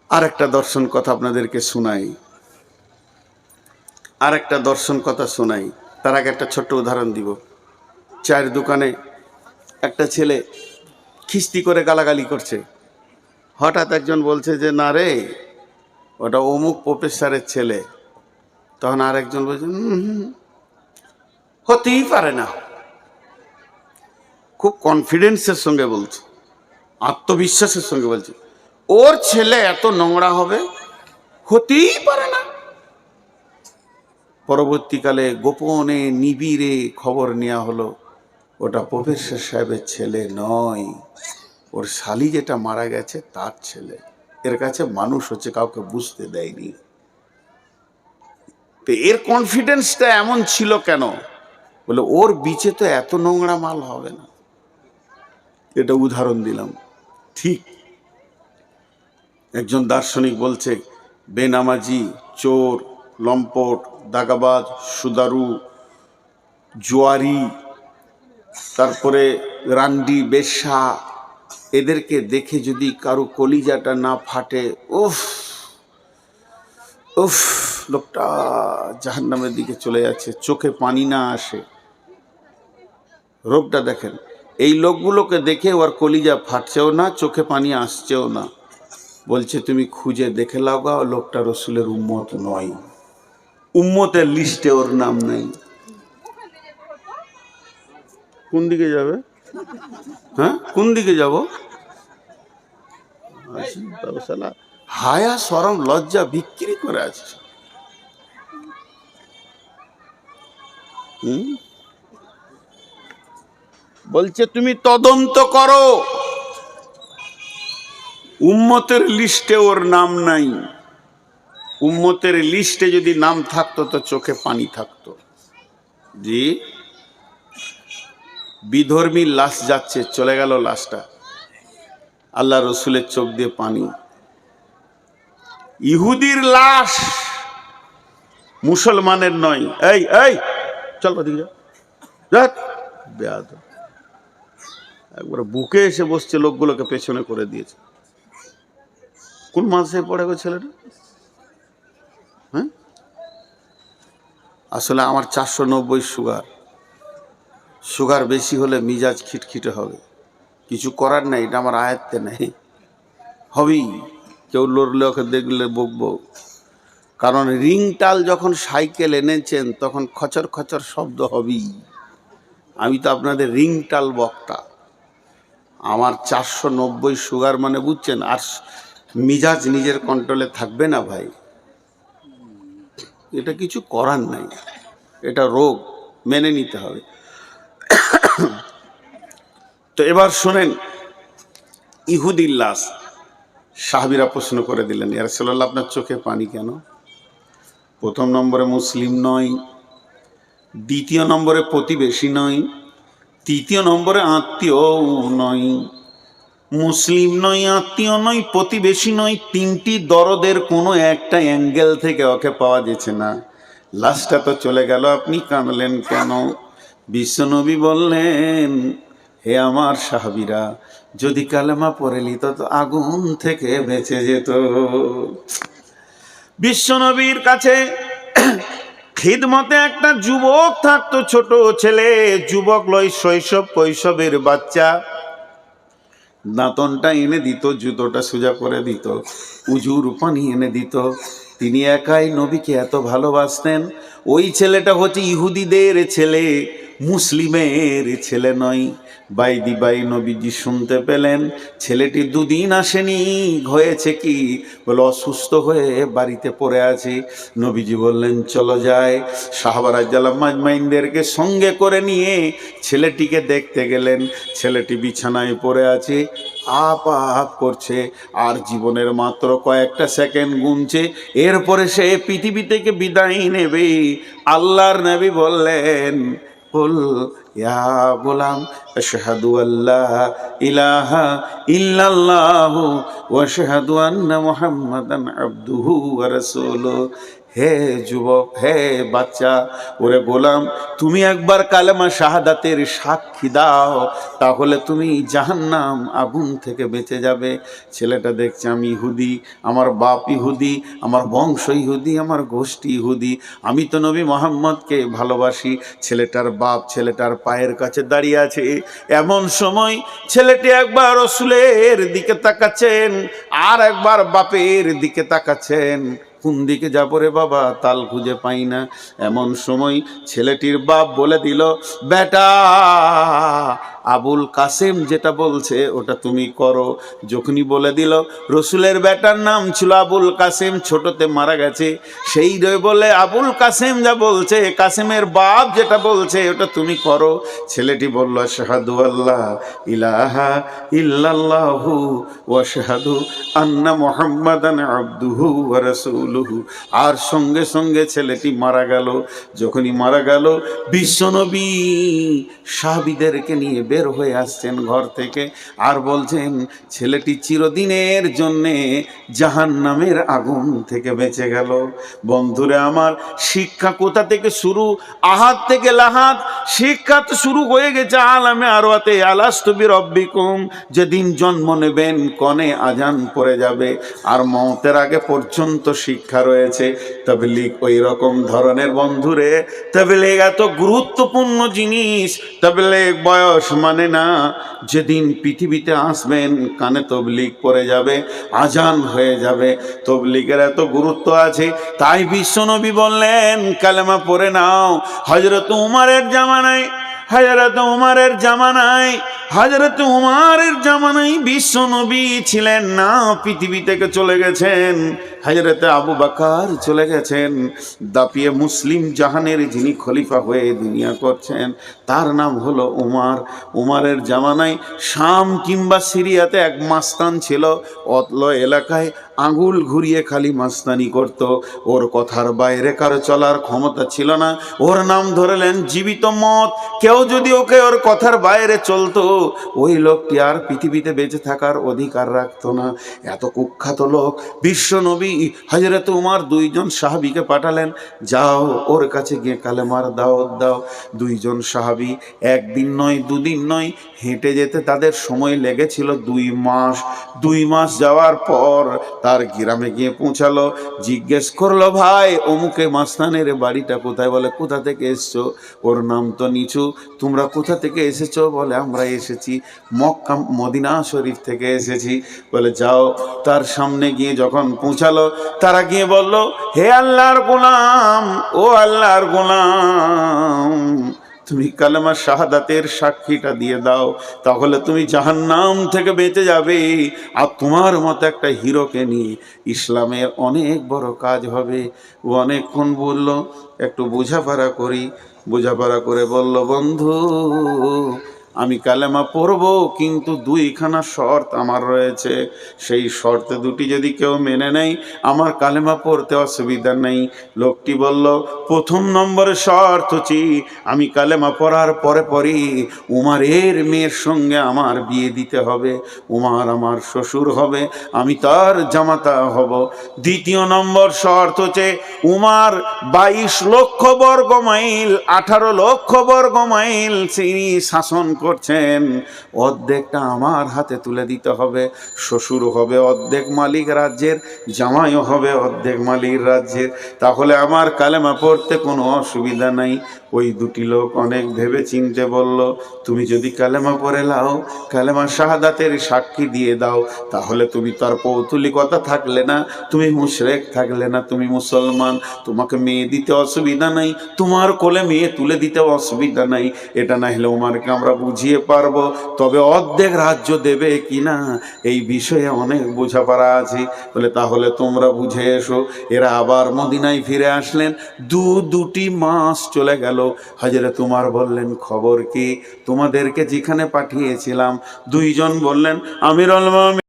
আর একটা দর্শন কথা আপনাদেরকে শোনাই, আর একটা দর্শন কথা শোনাই। তার আগে একটা ছোট্ট উদাহরণ দিব। চায়ের দোকানে একটা ছেলে খিস্তি করে গালাগালি করছে। হঠাৎ একজন বলছে যে না রে, ওটা অমুক প্রফেসরের ছেলে। তখন আর একজন বলছে হতেই পারে না। খুব কনফিডেন্সের সঙ্গে বলছে, আত্মবিশ্বাসের সঙ্গে বলছে, ওর ছেলে এত নোংরা হবে, হতেই পারে না। পরবর্তীকালে গোপনে নিবিড়ে খবর নেওয়া হলো, ওটা প্রফেসর সাহেবের ছেলে নয়, ওর শালি যেটা মারা গেছে তার ছেলে। এর কাছে মানুষ হচ্ছে, কাউকে বুঝতে দেয়নি। তো এর কনফিডেন্সটা এমন ছিল কেন? বলে ওর বিচে তো এত নোংরা মাল হবে না। এটা উদাহরণ দিলাম। ঠিক একজন দার্শনিক বলছে, বেনামাজি, চোর, লম্পট, দাগাবাজ, সুদারু, জুয়ারি, তারপরে রান্ডি, বেশ্যা, এদেরকে দেখে যদি কারো কলিজাটা না ফাটে, উফ উফ, লোকটা জাহান্নামের দিকে চলে যাচ্ছে, চোখে পানি না আসে। রোগটা দেখেন, এই লোকগুলোকে দেখে ওর কলিজা ফাটছেও না, চোখে পানি আসছেও না। বলছে তুমি খুঁজে দেখে লাগাও, লোকটা রসুলের উম্মত নয়, উম্মতের লিস্টে ওর নাম নেই। কোন দিকে যাবে? হ্যাঁ, কোন দিকে যাব? হায়া শরম লজ্জা বিক্রি করে আছে। বলছে তুমি তদন্ত করো, উম্মতের লিস্টে ওর নাম নাই। উম্মতের লিস্টে যদি নাম থাকতো তো চোখে পানি থাকতো। জি, বিধর্মীর লাশ যাচ্ছে, চলে গেল লাশটা, আল্লাহ রসুলের চোখ দিয়ে পানি। ইহুদির লাশ, মুসলমানের নয়। এই এই চল ওদিকে যা, বেয়াদব। একবার বুকে এসে বসছে, লোকগুলোকে পেছনে করে দিয়েছে। কোন মাসে পড়ে গো ছেলেটা? হ্যাঁ, আসলে আমার 490 সুগার। সুগার বেশি হলে মিজাজ খিটখিটে হবে, কিছু করার নাই, এটা আমার আয়ত্তে নেই, হবেই। কেউ লড়লে ওকে দেখলে বকবো। কারণ রিংটাল যখন সাইকেল এনেছেন তখন খচর খচর শব্দ হবেই। আমি তো আপনাদের রিংটাল বক্তা। আমার 490 সুগার মানে বুঝছেন, আর মিজাজ নিজের কন্ট্রোলে থাকবে না ভাই। এটা কিছু করার নাই, এটা রোগ, মেনে নিতে হবে। তো এবার শোনেন, ইহুদির লাশ। সাহাবীরা প্রশ্ন করে দিলেন, ইয়া রাসূলুল্লাহ আপনার চোখে পানি কেন? প্রথম নম্বরে মুসলিম নয়, দ্বিতীয় নম্বরে প্রতিবেশী নয়, তৃতীয় নম্বরে আত্মীয় নয়। মুসলিম নয়, আত্মীয় নয়, প্রতিবেশী নয়, তিনটি দরদের কোনো একটা অ্যাঙ্গেল থেকে ওকে পাওয়া যাচ্ছে না। লাশটা তো চলে গেল, আপনি কাঁদলেন কেন? বিশ্বনবী বললেন, হে আমার সাহাবীরা, যদি কালেমা পড়ে নিত তো আগুন থেকে বেঁচে যেত। বিশ্বনবীর কাছে খিদমতে একটা যুবক থাকতো, ছোট ছেলে, যুবক লয়, শৈশব কৈশবের বাচ্চা। দাঁতনটা এনে দিত, জুতোটা সোজা করে দিত, উজুর পানি এনে দিত। তিনি একাই নবীকে এত ভালোবাসতেন। ওই ছেলেটা হচ্ছে ইহুদিদের ছেলে, মুসলিমের ছেলে নয়। বাইদি বাই নবীজি শুনতে পেলেন ছেলেটি দুদিন আসেনি। হয়েছে কি? বলে অসুস্থ হয়ে বাড়িতে পড়ে আছে। নবীজি বললেন চলো যায়। সাহাবারা রাদিয়াল্লাহু আজমাইনদেরকে সঙ্গে করে নিয়ে ছেলেটিকে দেখতে গেলেন। ছেলেটি বিছানায় পড়ে আছে, আপ আপ করছে, আর জীবনের মাত্র কয়েকটা সেকেন্ড গুনছে, এরপরে সে পৃথিবী থেকে বিদায় নেবে। আল্লাহর নবী বললেন, কুল ইয়া গোলাম আশহাদু আল্লা ইলাহা ইল্লাল্লাহু ওয়া আশহাদু আন্না মুহাম্মাদান আবদুহু ওয়া রাসূলুহু। হে যুবক, হে বাচ্চা, ওরে গোলাম, তুমি একবার কালেমা শাহাদাতের সাক্ষী দাও, তাহলে তুমি জাহান্নাম আগুন থেকে বেঁচে যাবে। ছেলেটা দেখছে আমি ইহুদি, আমার বাপ ইহুদি, আমার বংশ ইহুদি, আমার গোষ্ঠী ইহুদি, আমি তো নবী মোহাম্মদকে ভালোবাসি। ছেলেটার বাপ ছেলেটার পায়ের কাছে দাঁড়িয়ে আছে। এমন সময় ছেলেটি একবার রসুলের দিকে তাকাচ্ছেন, আর একবার বাপের দিকে তাকাচ্ছেন। কোন দিকে যাবো রে বাবা, তাল খুঁজে পাই না। এমন সময় ছেলেটির বাপ বলে দিল, বেটা, আবুল কাসেম যেটা বলছে ওটা তুমি করো। যখনই বলে দিল, রসুলের বেটার নাম ছিল আবুল কাসেম, ছোটতে মারা গেছে, সেই বলে আবুল কাসেম যা বলছে, কাসেমের বাপ যেটা বলছে ওটা তুমি করো। ছেলেটি বলল, আশহাদু আল্লাহ ইলাহা ইল্লাল্লাহু ওয়া আশহাদু আন্না মুহাম্মাদান আবদুহু ওয়া রাসূলুহু। আর সঙ্গে সঙ্গে ছেলেটি মারা গেল। যখনই মারা গেল, বিশ্বনবী সাহাবীদেরকে নিয়ে বের হয়ে আসছেন ঘর থেকে, আর বলছেন ছেলেটি চিরদিনের জন্যে জাহান্নামের আগুন থেকে বেঁচে গেল। বন্ধুরা আমার, শিক্ষা কোথা থেকে শুরু? আহাত থেকে লাহাত শিক্ষা তো শুরু হয়ে গেছে আলামে আরওয়াতে। আলাস্তু বিরব্বিকুম, যেদিন জন্ম নেবেন কনে আজান পড়ে যাবে, আর মওতের আগে পর্যন্ত শিক্ষা রয়েছে। তাবলীগ ওই রকম ধরনের বন্ধুরে, তাবলীগ এত গুরুত্বপূর্ণ জিনিস। তাবলীগ বয়স মানে না, যেদিন পৃথিবীতে আসবেন কানে তাবলীগ পড়ে যাবে, আজান হয়ে যাবে। তাবলীগের এত গুরুত্ব আছে, তাই বিশ্বনবী বললেন কালেমা পড়ে নাও। হযরত উমরের জামানায় হযরত উমরের জামানায় বিশ্বনবী ছিলেন না, পৃথিবী থেকে চলে গেছেন। হযরত আবু বকর চলে গেছেন, দাপিয়ে মুসলিম জাহানের যিনি খলিফা হয়ে দুনিয়া করছেন তার নাম হলো উমর। উমরের জামানায় শাম কিংবা সিরিয়াতে এক মাস্তান ছিল, অতল এলাকায় আঙুল ঘুরিয়ে খালি মাস্তানি করত। ওর কথার বাইরে কারো চলার ক্ষমতা ছিল না। ওর নাম ধরলেন জীবিত মত। কেউ যদি ওর কথার বাইরে চলতো, ওই লোকটি আর পৃথিবীতে বেঁচে থাকার অধিকার রাখতো না। এত কুখ্যাত লোক। বিশ্বনবী হযরত উমর দুইজন সাহাবীকে পাঠালেন, যাও ওর কাছে গিয়ে কালেমার দাওয়াত দাও। দুইজন সাহাবী একদিন নয় দুদিন নয়, হেঁটে যেতে তাদের সময় লেগেছিল 2 মাস। 2 মাস যাওয়ার পর তার গ্রামে গিয়ে পৌঁছালো। জিজ্ঞেস করলো, ভাই অমুকে মাস্তানের বাড়িটা কোথায়? বলে, কোথা থেকে এসছো? ওর নাম তো নিচু। তোমরা কোথা থেকে এসেছো? বলে, আমরা এসেছি মক্কা মদিনা শরীফ থেকে এসেছি। বলে, যাও। তার সামনে গিয়ে যখন পৌঁছালো, তারা গিয়ে বলল, হে আল্লাহর গোলাম, ও আল্লাহর গোলাম, তুমি কালেমা শাহাদাতের সাক্ষীটা দিয়ে দাও, তাহলে তুমি জাহান্নাম থেকে বেঁচে যাবে, আর তোমার মতো একটা হিরোকে নিয়ে ইসলামের অনেক বড় কাজ হবে। ও অনেকক্ষণ বলল, একটু বোঝাপড়া করি। বোঝাপড়া করে বলল, বন্ধু, আমি কালেমা পড়ব, কিন্তু 2খানা শর্ত আমার রয়েছে। সেই শর্তে 2টি যদি কেউ মেনে নেয়, আমার কালেমা পড়তে অসুবিধা নেই। লোকটি বলল, প্রথম নম্বরের শর্ত হচ্ছে আমি কালেমা পড়ার পরে পরই উমরের মেয়ের সঙ্গে আমার বিয়ে দিতে হবে। উমর আমার শ্বশুর হবে, আমি তার জামাতা হব। দ্বিতীয় নম্বর শর্ত হচ্ছে উমর 22 লক্ষ বর্গ মাইল 18 লক্ষ বর্গ মাইল তিনি শাসন করছেন, অর্ধেকটা আমার হাতে তুলে দিতে হবে। শ্বশুর হবে অর্ধেক মালিক রাজ্যের, জামাইও হবে অর্ধেক মালিক রাজ্যের, তাহলে আমার কালেমা পড়তে কোনো অসুবিধা নাই। ওই 2টি লোক অনেক ভেবে চিনতে বলল, তুমি যদি কালেমা পড়ে লাও, কালেমা শাহাদাতের সাক্ষী দিয়ে দাও, তাহলে তুমি তার পৌতুলিকতা থাকলে না, তুমি মুশরিক থাকলে না, তুমি মুসলমান। তোমাকে মেয়ে দিতে অসুবিধা নাই, তোমার কোলে মেয়ে তুলে দিতে অসুবিধা নাই। এটা না হলে উমরকে আমরা বুঝিয়ে পারবো, তবে অর্ধেক রাজ্য দেবে কিনা এই বিষয়ে অনেক বোঝাপড়া আছে। বলে, তাহলে তোমরা বুঝে এসো। এরা আবার মদিনায় ফিরে আসলেন। 2টি মাস চলে গেল। হযরত উমর বললেন, খবর কি? তোমাদেরকে যেখানে পাঠিয়েছিলাম 2জন বললেন, আমিরুল মুমিনিন